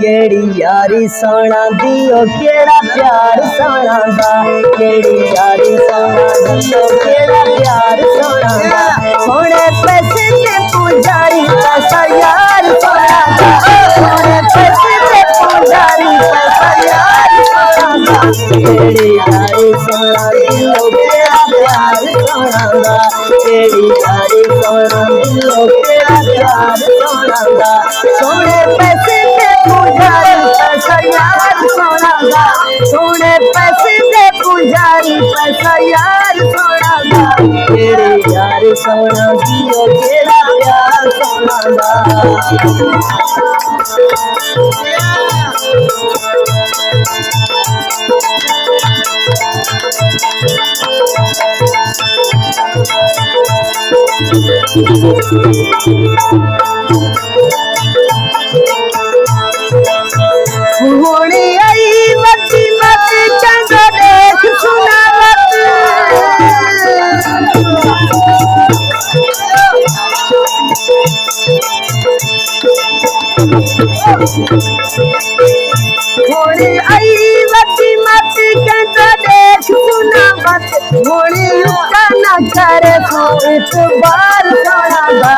केड़ी यारी सोना दियो केड़ा प्यार सोना दा केड़ी यारी सोना दियो केड़ा प्यार सोना दा सोने पैसे ते पुजारी पैसा यार सोना दा सोने पैसे ते पुजारी पैसा यार सोना दा केड़ी यारी सोना दियो केड़ा प्यार सोना दा केड़ी यारी सोना दियो केड़ा प्यार सोना दा सोने पैसे ते पुजारी पैसा यार सोना दा सोने पैसे ते पुजारी पैसा यार सोना दा केड़ी यार सोना दियो केड़ा प्यार सोना दा होनी आई मती मती चंगा देख सुना होनी आई मती मती चंगा देख सुना मत होनी लुका ना करे तो इतबार सोना दा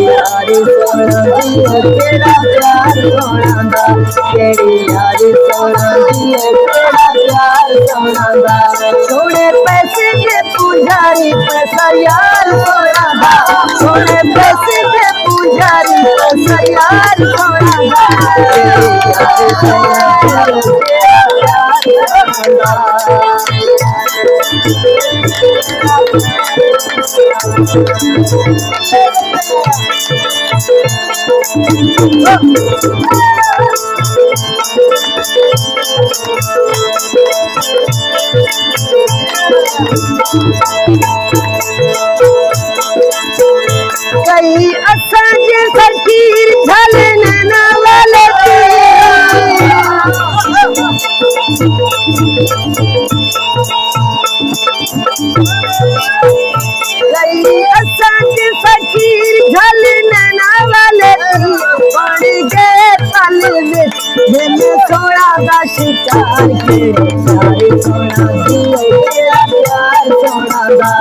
यारी सोना दियो केड़ा प्यार सोना दा केड़ी यारी सोना दियो केड़ा प्यार सोना दा सोने पैसे के पुजारी पैसा यार सोना दा सोने पैसे के पुजारी पैसा यार सोना दा केड़ी यारी सोना दियो केड़ा प्यार सोना कई असांजे फकीर झलन ना वाले कई असांजे फकीर झलन ना वाले बड़ी गए पल विच जिन सोना दा शिकार केड़ी यारी सोना दियो केड़ा प्यार सोना दा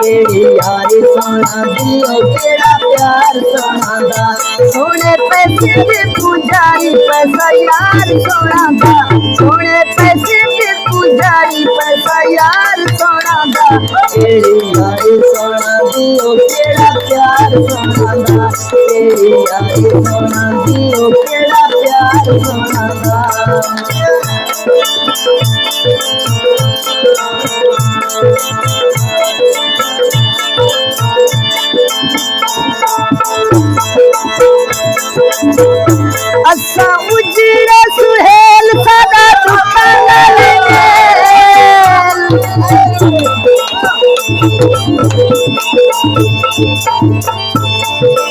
केड़ी यारी सोना दियो केड़ा प्यार सोना दा सोने पैसे ते पुजारी पैसा यार सोना दा सोने पैसे ते पुजारी पैसा यार सोना दा केड़ी यारी सोना दियो केड़ा प्यार सोना दा केड़ी यारी सोना दियो केड़ा प्यार सोना दा असा उजड़ा सुहेल सदा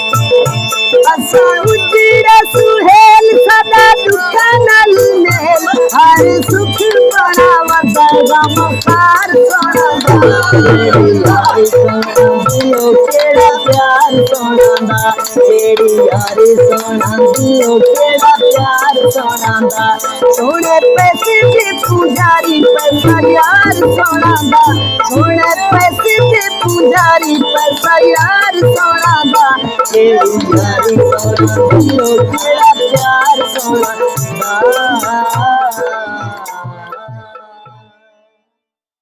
असा उजड़ा सुहेल सदा दुकान मेल हर सुख बनावा दरगा मकार सोना दा दियो केड़ा प्यार सोना दा केड़ी यारी सोना दियो केड़ा प्यार सोना दा सोने पैसे के पुजारी पैसा यार सोना दा सोने पैसे के पुजारी पैसा यार सोना दा केड़ी यारी सोना दियो केड़ा प्यार सोना दा